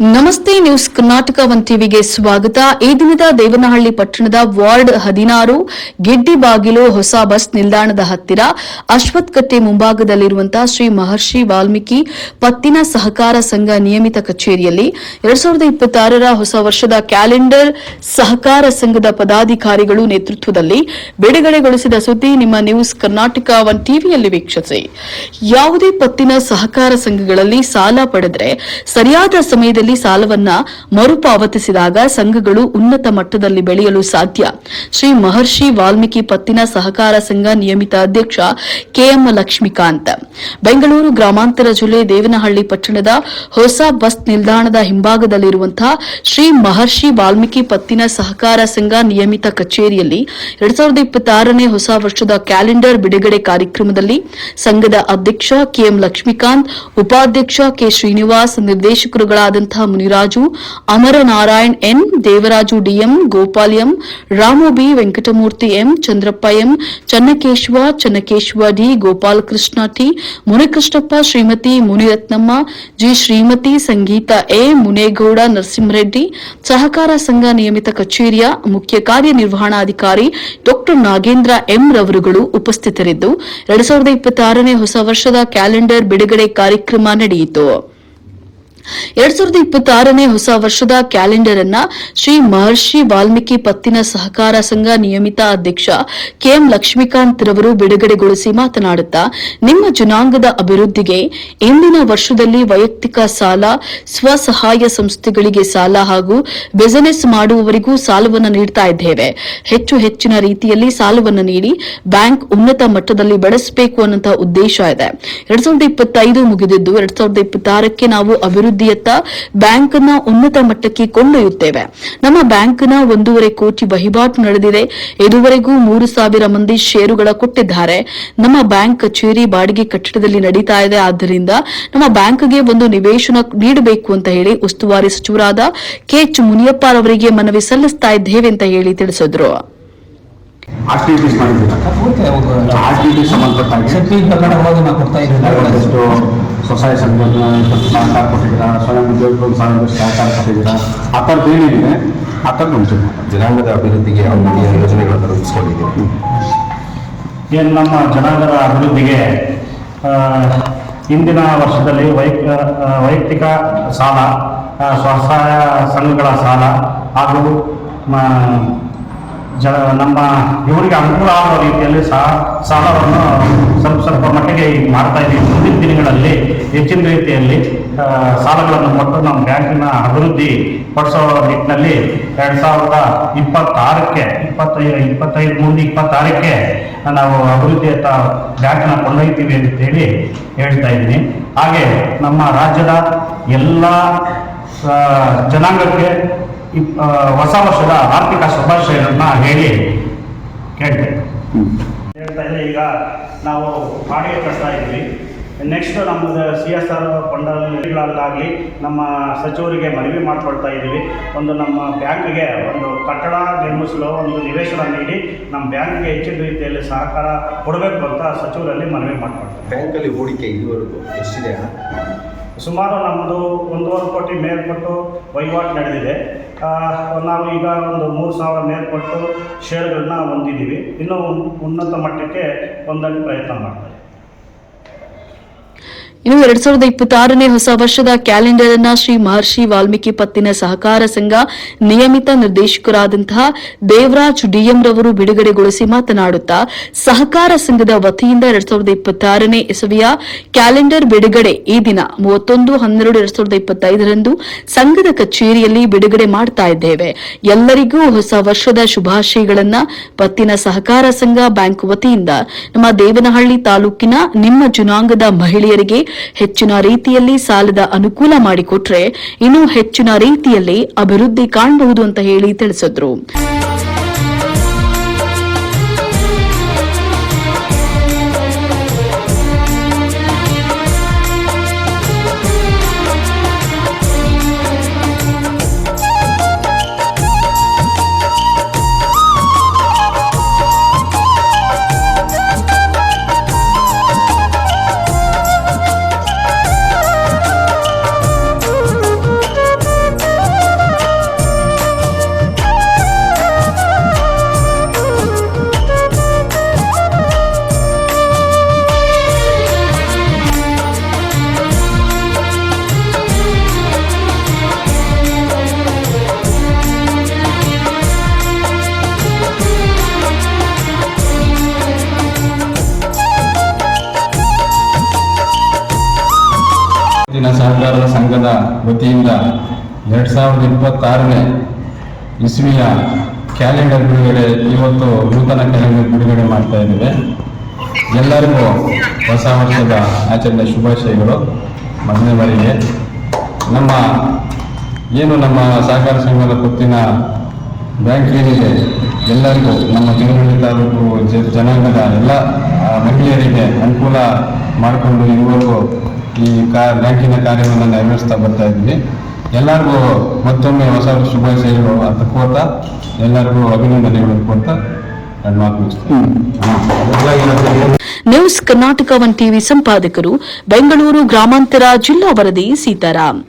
ನಮಸ್ತೆ news Karnataka one ಟಿವಿಗೆ ಸ್ವಾಗತ. ಈ ದಿನದ ದೇವನಹಳ್ಳಿ ಪಟ್ಟಣದ ವಾರ್ಡ್ 16 ಗಿಡ್ಡಿಬಾಗಿಲು ಹೊಸ ಬಸ್ ನಿಲ್ದಾಣದ ಹತ್ತಿರ ಅಶ್ವಥ್ ಕಟ್ಟೆ ಮುಂಭಾಗದಲ್ಲಿರುವಂತಹ ಶ್ರೀ ಮಹರ್ಷಿ ವಾಲ್ಮೀಕಿ ಪತ್ತಿನ ಸಹಕಾರ ಸಂಘ ನಿಯಮಿತ ಕಚೇರಿಯಲ್ಲಿ 2026ರ ಹೊಸ ವರ್ಷದ ಕ್ಯಾಲೆಂಡರ್ ಸಹಕಾರ ಸಂಘದ ಪದಾಧಿಕಾರಿಗಳು ನೇತೃತ್ವದಲ್ಲಿ ಬಿಡುಗಡೆಗೊಳಿಸಿದ ಸುದ್ದಿ ನಿಮ್ಮ ನ್ಯೂಸ್ ಕರ್ನಾಟಕ ಒನ್ ಟಿವಿಯಲ್ಲಿ ವೀಕ್ಷಿಸಿ. ಯಾವುದೇ ಪತ್ತಿನ ಸಹಕಾರ ಸಂಘಗಳಲ್ಲಿ ಸಾಲ ಪಡೆದರೆ ಸರಿಯಾದ ಸಮಯದಲ್ಲಿ ಸಾಲವನ್ನ ಮರುಪಾವತಿಸಿದಾಗ ಸಂಘಗಳು ಉನ್ನತ ಮಟ್ಟದಲ್ಲಿ ಬೆಳೆಯಲು ಸಾಧ್ಯ. ಶ್ರೀ ಮಹರ್ಷಿ ವಾಲ್ಮೀಕಿ ಪತ್ತಿನ ಸಹಕಾರ ಸಂಘ ನಿಯಮಿತ ಅಧ್ಯಕ್ಷ ಕೆಎಂ ಲಕ್ಷ್ಮೀಕಾಂತ್. ಬೆಂಗಳೂರು ಗ್ರಾಮಾಂತರ ಜಿಲ್ಲೆ ದೇವನಹಳ್ಳಿ ಪಟ್ಟಣದ ಹೊಸ ಬಸ್ ನಿಲ್ದಾಣದ ಹಿಂಭಾಗದಲ್ಲಿರುವಂತಹ ಶ್ರೀ ಮಹರ್ಷಿ ವಾಲ್ಮೀಕಿ ಪತ್ತಿನ ಸಹಕಾರ ಸಂಘ ನಿಯಮಿತ ಕಚೇರಿಯಲ್ಲಿ 2026ನೇ ಹೊಸ ವರ್ಷದ ಕ್ಯಾಲೆಂಡರ್ ಬಿಡುಗಡೆ ಕಾರ್ಯಕ್ರಮದಲ್ಲಿ ಸಂಘದ ಅಧ್ಯಕ್ಷ ಕೆಎಂ ಲಕ್ಷ್ಮೀಕಾಂತ್, ಉಪಾಧ್ಯಕ್ಷ ಕೆ ಶ್ರೀನಿವಾಸ್, ನಿರ್ದೇಶಕರುಗಳಾದಂತಹ Muniraju, Amaranarayan N, Devaraju DM, Gopal M, Ramu B, Venkatamurthy M, Chandrappa M, Channakeshava D, Gopalakrishna T, Munikrishnappa, Shrimati Muniratnamma G, Shrimati Sangeetha A, Munegowda Narasimhareddy, ಸಹಕಾರ ಸಂಘ ನಿಯಮಿತ ಕಚೇರಿಯ ಮುಖ್ಯ ಕಾರ್ಯನಿರ್ವಹಣಾಧಿಕಾರಿ ಡಾ ನಾಗೇಂದ್ರ ಎಂ ರವರುಗಳು ಉಪಸ್ಥಿತರಿದ್ದು 2026ನೇ ಹೊಸ ವರ್ಷದ ಕ್ಯಾಲೆಂಡರ್ ಬಿಡುಗಡೆ ಕಾರ್ಯಕ್ರಮ ನಡೆಯಿತು. 2026ನೇ ಹೊಸ ವರ್ಷದ ಕ್ಯಾಲೆಂಡರ್ ಅನ್ನ ಶ್ರೀ ಮಹರ್ಷಿ ವಾಲ್ಮೀಕಿ ಪತ್ತಿನ ಸಹಕಾರ ಸಂಘ ನಿಯಮಿತ ಅಧ್ಯಕ್ಷ ಕೆಎಂ ಲಕ್ಷ್ಮೀಕಾಂತ್ ರವರು ಬಿಡುಗಡೆಗೊಳಿಸಿ ಮಾತನಾಡುತ್ತಾ, ನಿಮ್ಮ ಜನಾಂಗದ ಅಭಿವೃದ್ಧಿಗೆ ಇಂದಿನ ವರ್ಷದಲ್ಲಿ ವೈಯಕ್ತಿಕ ಸಾಲ, ಸ್ವಸಹಾಯ ಸಂಸ್ಥೆಗಳಿಗೆ ಸಾಲ ಹಾಗೂ ಬಿಸಿನೆಸ್ ಮಾಡುವವರಿಗೂ ಸಾಲವನ್ನು ನೀಡುತ್ತಾ ಇದ್ದೇವೆ. ಹೆಚ್ಚಿನ ರೀತಿಯಲ್ಲಿ ಸಾಲವನ್ನು ನೀಡಿ ಬ್ಯಾಂಕ್ ಉನ್ನತ ಮಟ್ಟದಲ್ಲಿ ಬೆಳೆಸಬೇಕು ಅನ್ನುವಂತಹ ಉದ್ದೇಶ ಇದೆ. 2025 ಮುಗಿದಿದ್ದು 2026ಕ್ಕೆ ನಾವು ಅಭಿವೃದ್ಧಿಯತ್ತ ಬ್ಯಾಂಕ್ ಅನ್ನ ಉನ್ನತ ಮಟ್ಟಕ್ಕೆ ಕೊಂಡೊಯ್ಯುತ್ತೇವೆ. ನಮ್ಮ ಬ್ಯಾಂಕ್ನ 1.5 ಕೋಟಿ ವಹಿವಾಟು ನಡೆದಿದೆ. ಇದುವರೆಗೂ 3,000 ಮಂದಿ ಷೇರುಗಳ ಕೊಟ್ಟಿದ್ದಾರೆ. ನಮ್ಮ ಬ್ಯಾಂಕ್ ಕಚೇರಿ ಬಾಡಿಗೆ ಕಟ್ಟಡದಲ್ಲಿ ನಡೀತಾ ಇದೆ. ಆದ್ದರಿಂದ ನಮ್ಮ ಬ್ಯಾಂಕ್ಗೆ ಒಂದು ನಿವೇಶನ ನೀಡಬೇಕು ಅಂತ ಹೇಳಿ ಉಸ್ತುವಾರಿ ಸಚಿವರಾದ ಕೆ ಎಚ್ ಮುನಿಯಪ್ಪ ಅವರಿಗೆ ಮನವಿ ಸಲ್ಲಿಸ್ತಾ ಇದ್ದೇವೆ ಅಂತ ಹೇಳಿ ತಿಳಿಸಿದ್ರು. ಆಕ್ಟಿವಿಟೀಸ್ ಸ್ವಸಹಾಯ ಸಂಘ ಸಹಕಾರ ಕೊಟ್ಟಿದ್ದೀರಾ, ಸ್ವಯಂ ಉದ್ಯೋಗಗಳು ಸಹಕಾರ ಕೊಟ್ಟಿದ್ದೀರಾ, ಆ ಥರದ್ದು ಏನಿದೆ ಆ ಥರದ್ದು ಉಂಟು. ಜನಾಂಗದ ಅಭಿವೃದ್ಧಿಗೆ ಯಾವ ರೀತಿಯ ಯೋಜನೆಗಳನ್ನು ರೂಪಿಸಿಕೊಂಡಿದ್ದೀವಿ? ಏನು ನಮ್ಮ ಜನಾಂಗದ ಅಭಿವೃದ್ಧಿಗೆ ಇಂದಿನ ವರ್ಷದಲ್ಲಿ ವೈಯಕ್ತಿಕ ಸಾಲ, ಸ್ವಸಹಾಯ ಸಂಘಗಳ ಸಾಲ ಹಾಗೂ ನಮ್ಮ ಇವರಿಗೆ ಅನುಕೂಲ ಆಗುವ ರೀತಿಯಲ್ಲಿ ಸಾಲವನ್ನು ಸ್ವಲ್ಪ ಮಟ್ಟಿಗೆ ಮಾಡ್ತಾ ಇದ್ದೀವಿ. ಮುಂದಿನ ದಿನಗಳಲ್ಲಿ ಹೆಚ್ಚಿನ ರೀತಿಯಲ್ಲಿ ಸಾಲಗಳನ್ನು ಕೊಟ್ಟು ನಮ್ಮ ಬ್ಯಾಂಕಿನ ಅಭಿವೃದ್ಧಿ ಪಡಿಸೋ ನಿಟ್ಟಿನಲ್ಲಿ 2026ಕ್ಕೆ 25 ನಾವು ಅಭಿವೃದ್ಧಿಯತ್ತ ಬ್ಯಾಂಕನ್ನು ಕೊಂಡೊಯ್ತೀವಿ ಅಂತೇಳಿ ಹೇಳ್ತಾ ಇದ್ದೀನಿ. ಹಾಗೆ ನಮ್ಮ ರಾಜ್ಯದ ಎಲ್ಲ ಜನಾಂಗಕ್ಕೆ ಹೊಸ ವರ್ಷದ ಆರ್ಥಿಕ ಶುಭಾಶಯಗಳನ್ನ ಹೇಳ್ತಾ ಇದ್ರೆ, ಈಗ ನಾವು ಬಾಡಿಗೆ ಕಟ್ತಾ ಇದ್ವಿ. ನೆಕ್ಸ್ಟ್ ನಮ್ಮದು CSR ಫಂಡಲ್ಲಾಗಲಿ ನಮ್ಮ ಸಚಿವರಿಗೆ ಮನವಿ ಮಾಡಿಕೊಳ್ತಾ ಇದ್ದೀವಿ. ಒಂದು ನಮ್ಮ ಬ್ಯಾಂಕ್ಗೆ ಒಂದು ಕಟ್ಟಡ ನಿರ್ಮಿಸಲು ಒಂದು ನಿವೇಶನ ನೀಡಿ ನಮ್ಮ ಬ್ಯಾಂಕ್ಗೆ ಹೆಚ್ಚಿನ ರೀತಿಯಲ್ಲಿ ಸಹಕಾರ ಕೊಡಬೇಕು ಅಂತ ಸಚಿವರಲ್ಲಿ ಮನವಿ ಮಾಡಿಕೊಳ್ತೀವಿ. ಬ್ಯಾಂಕಲ್ಲಿ ಹೂಡಿಕೆ ಇದುವರೆಗೂ ಎಷ್ಟಿದೆ? ಸುಮಾರು ನಮ್ಮದು 1.5 ಕೋಟಿ ಮೇಲ್ಪಟ್ಟು ವಹಿವಾಟು ನಡೆದಿದೆ. ನಾವು ಈಗ ಒಂದು 3,000 ಮೇಲ್ಪಟ್ಟು ಷೇರುಗಳನ್ನ ಹೊಂದಿದ್ದೀವಿ. ಇನ್ನೂ ಉನ್ನತ ಮಟ್ಟಕ್ಕೆ ಹೊಂದಲು ಪ್ರಯತ್ನ ಮಾಡ್ತಾರೆ. ಇನ್ನು 2026ನೇ ಹೊಸ ವರ್ಷದ ಕ್ಯಾಲೆಂಡರ್ ಅನ್ನ ಶ್ರೀ ಮಹರ್ಷಿ ವಾಲ್ಮೀಕಿ ಪತ್ತಿನ ಸಹಕಾರ ಸಂಘ ನಿಯಮಿತ ನಿರ್ದೇಶಕರಾದಂತಹ ದೇವರಾಜ್ ಡಿಎಂ ರವರು ಬಿಡುಗಡೆಗೊಳಿಸಿ ಮಾತನಾಡುತ್ತಾ, ಸಹಕಾರ ಸಂಘದ ವತಿಯಿಂದ 2026ನೇ ಇಸವಿಯ ಕ್ಯಾಲೆಂಡರ್ ಬಿಡುಗಡೆ ಈ ದಿನ 31/12/2025ರಂದು ಸಂಘದ ಕಚೇರಿಯಲ್ಲಿ ಬಿಡುಗಡೆ ಮಾಡ್ತಾ ಇದ್ದೇವೆ. ಎಲ್ಲರಿಗೂ ಹೊಸ ವರ್ಷದ ಶುಭಾಶಯಗಳನ್ನ ಪತ್ತಿನ ಸಹಕಾರ ಸಂಘ ಬ್ಯಾಂಕ್ ವತಿಯಿಂದ ನಮ್ಮ ದೇವನಹಳ್ಳಿ ತಾಲೂಕಿನ ನಿಮ್ಮ ಜನಾಂಗದ ಮಹಿಳೆಯರಿಗೆ ಹೆಚ್ಚಿನ ರೀತಿಯಲ್ಲಿ ಸಾಲದ ಅನುಕೂಲ ಮಾಡಿಕೊಟ್ರೆ ಇನ್ನೂ ಹೆಚ್ಚಿನ ರೀತಿಯಲ್ಲಿ ಅಭಿವೃದ್ಧಿ ಕಾಣಬಹುದು ಅಂತ ಹೇಳಿ ತಿಳಿಸಿದ್ರು. ಸಹಕಾರದ ಸಂಘದ ವತಿಯಿಂದ 2026ನೇ ಇಸ್ವಿಯ ಕ್ಯಾಲೆಂಡರ್ ಬಿಡುಗಡೆ, ಇವತ್ತು ನೂತನ ಕ್ಯಾಲೆಂಡರ್ ಬಿಡುಗಡೆ ಮಾಡ್ತಾ ಇದ್ದೇವೆ. ಎಲ್ಲರಿಗೂ ಹೊಸ ವರ್ಷದ ಆಚರಣೆ ಶುಭಾಶಯಗಳು. ಮೊದಲನೇ ಬಾರಿಗೆ ನಮ್ಮ ಸಹಕಾರ ಸಂಘದ ಪತ್ತಿನ ಬ್ಯಾಂಕ್ ಏನಿದೆ ಎಲ್ಲರಿಗೂ ನಮ್ಮ ತಿರುವಳ್ಳಿ ತಾಲೂಕು ಜನಾಂಗದ ಎಲ್ಲ ಮಹಿಳೆಯರಿಗೆ ಅನುಕೂಲ ಮಾಡಿಕೊಂಡು ಇದುವರೆಗೂ ಈ ಬ್ಯಾಂಕಿನ ಕಾರ್ಯವನ್ನು ನೆರವೇರಿಸ್ತಾ ಬರ್ತಾ ಇದ್ದೀವಿ. ಎಲ್ಲರಿಗೂ ಮತ್ತೊಮ್ಮೆ ಹೊಸ ಶುಭಾಶಯಗಳು ಅಂತ ಕೋರ್ತಾ ಎಲ್ಲರಿಗೂ ಅಭಿನಂದನೆಗಳು ಕೋರ್ತಾ ನನ್ನ ಮಾತು ಮುಗಿಸ್ತೇನೆ. ನ್ಯೂಸ್ ಕರ್ನಾಟಕ 1 ಟಿವಿ ಸಂಪಾದಕರು ಬೆಂಗಳೂರು ಗ್ರಾಮಾಂತರ ಜಿಲ್ಲಾ ವರದಿ ಸೀತಾರಾಮ್.